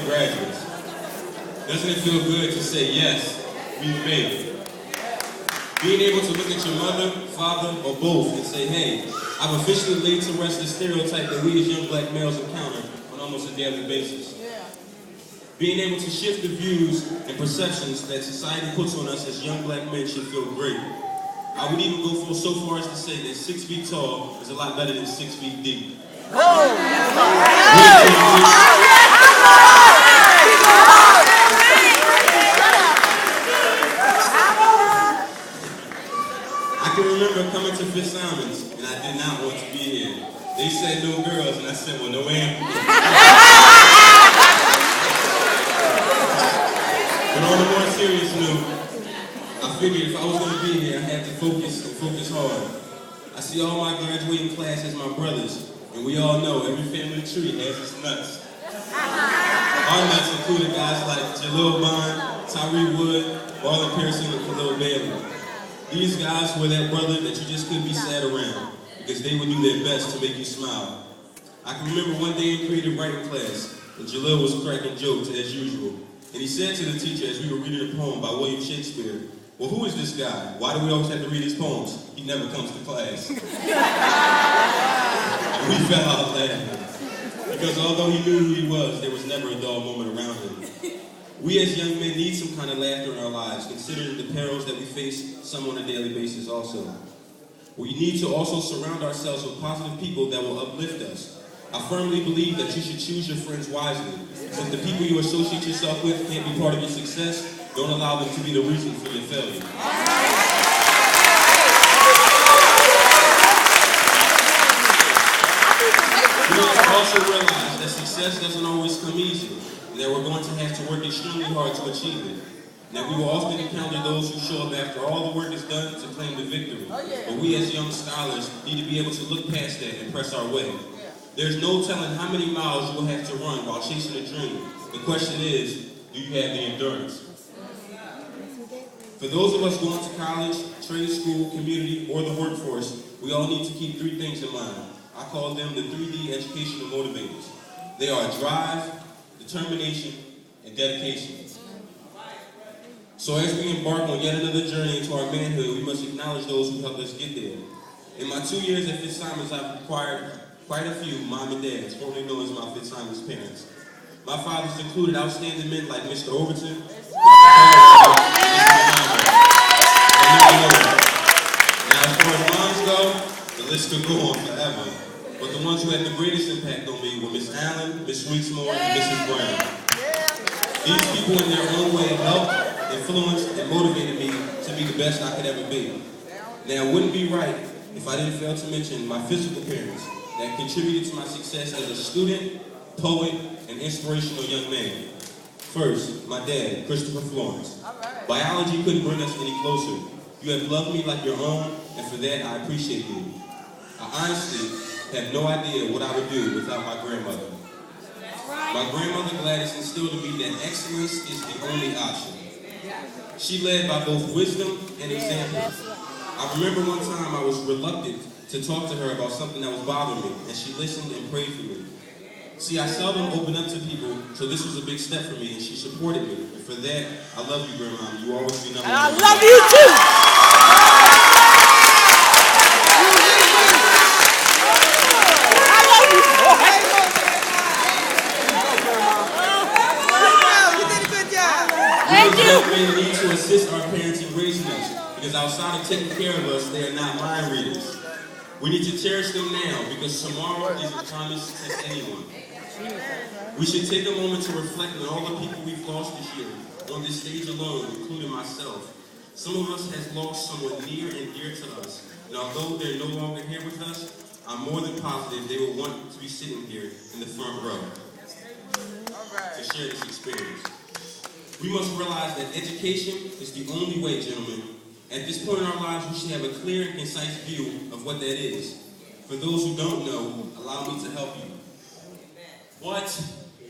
graduates. Doesn't it feel good to say, yes, we've made it? Being able to look at your mother, father, or both and say, hey, I've officially laid to rest the stereotype that we as young black males encounter on almost a daily basis. Being able to shift the views and perceptions that society puts on us as young black men should feel great. I would even go so far as to say that 6 feet tall is a lot better than 6 feet deep. I can remember coming to Fifth Simons, and I did not want to be here. They said no girls, and I said, well, no am. But on a more serious note, I figured if I was going to be here, I had to focus and focus hard. I see all my graduating class as my brothers, and we all know every family tree has its nuts. Our nuts included guys like Jalil Bond, Tyree Wood, Marlon Pearson, and Khalil Bailey. These guys were that brother that you just couldn't be sad around, because they would do their best to make you smile. I can remember one day in creative writing class, and Jalil was cracking jokes as usual. And he said to the teacher as we were reading a poem by William Shakespeare, well, who is this guy? Why do we always have to read his poems? He never comes to class. And we fell out laughing. Because although he knew who he was, there was never a dull moment around him. We as young men need some kind of laughter in our lives, considering the perils that we face some on a daily basis also. We need to also surround ourselves with positive people that will uplift us. I firmly believe that you should choose your friends wisely. So if the people you associate yourself with can't be part of your success, don't allow them to be the reason for your failure. We must also realize that success doesn't always come easy, and that we're going to have to work extremely hard to achieve it. Now, we will often encounter those who show up after all the work is done to claim the victory. But we as young scholars need to be able to look past that and press our way. There's no telling how many miles you will have to run while chasing a dream. The question is, do you have the endurance? For those of us going to college, trade school, community, or the workforce, we all need to keep 3 things in mind. I call them the 3D educational motivators. They are drive, determination, and dedication. So as we embark on yet another journey into our manhood, we must acknowledge those who helped us get there. In my 2 years at Fifth Simons, I've acquired quite a few mom and dads, formerly known as my Fifth Simons parents. My fathers included outstanding men like Mr. Overton, Now, as far as moms go, the list could go on forever. But the ones who had the greatest impact on me were Miss Allen, Miss Sweetsmore, and Mrs. Brown. These people in their own way helped, influenced, and motivated me to be the best I could ever be. Now, it wouldn't be right if I didn't fail to mention my physical parents that contributed to my success as a student, poet, and inspirational young man. First, my dad, Christopher Florence. Biology couldn't bring us any closer. You have loved me like your own, and for that, I appreciate you. I honestly have no idea what I would do without my grandmother. My grandmother Gladys instilled in me that excellence is the only option. She led by both wisdom and example. I remember one time I was reluctant to talk to her about something that was bothering me, and she listened and prayed for me. See, I seldom open up to people, so this was a big step for me, and she supported me. And for that, I love you, Grandma. You will always be number one. And I love you too! I love you! You did a good job! Thank you! We need to assist our parents in raising us, because outside of taking care of us, they are not mind readers. We need to cherish them now, because tomorrow isn't promised to anyone. We should take a moment to reflect on all the people we've lost this year, on this stage alone, including myself. Some of us has lost someone near and dear to us, and although they're no longer here with us, I'm more than positive they will want to be sitting here in the front row to share this experience. We must realize that education is the only way, gentlemen. At this point in our lives, we should have a clear and concise view of what that is. For those who don't know, allow me to help you. What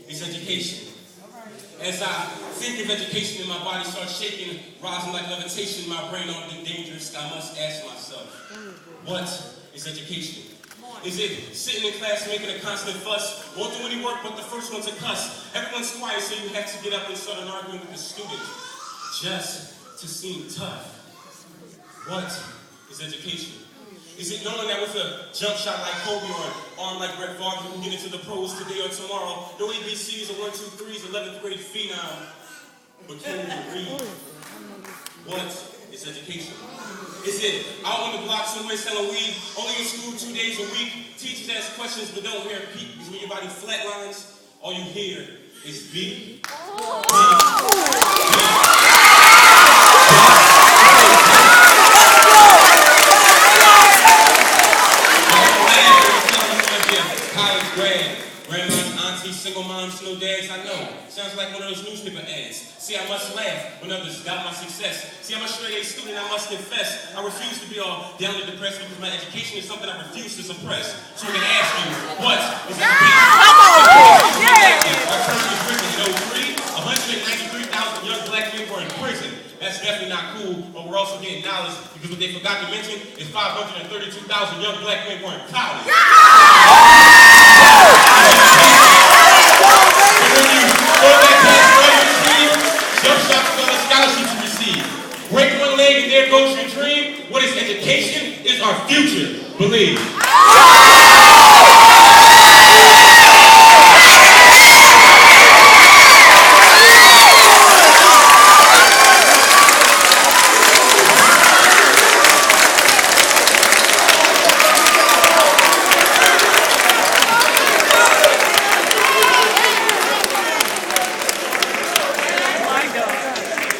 is education? As I think of education and my body starts shaking, rising like levitation, my brain on the dangerous, I must ask myself, what is education? Is it sitting in class making a constant fuss? Won't do any work but the first one to cuss. Everyone's quiet so you have to get up and start an argument with the student just to seem tough. What is education? Is it knowing that with a jump shot like Kobe or an arm like Brett Favre, you can get into the pros today or tomorrow? No ABCs or 1, 2, 3s, 11th grade phenom. But can you read? What is education? Is it out on the block somewhere selling weed, only in school 2 days a week? Teachers ask questions but don't hear a peep, because when your body flatlines, all you hear is B. College grad, grandmas, aunties, single moms, no dads, I know. Sounds like one of those newspaper ads. See, I must laugh when others doubt my success. See, I'm a straight A student, I must confess. I refuse to be all down and depressed because my education is something I refuse to suppress. So I'm going to ask you, what is education? Our country is written in 03, 193,000 young black men were in prison. That's definitely not cool, but we're also getting knowledge because what they forgot to mention is 532,000 young black men were in college. Jump shots on a scholarship to receive. Break one leg and there goes your dream. What is education? It's our future. Believe.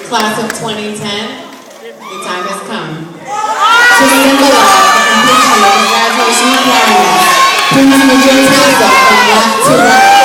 Class of 2010, the time has come to symbolize the completion of the graduation requirements. Please move your tassel from left to right.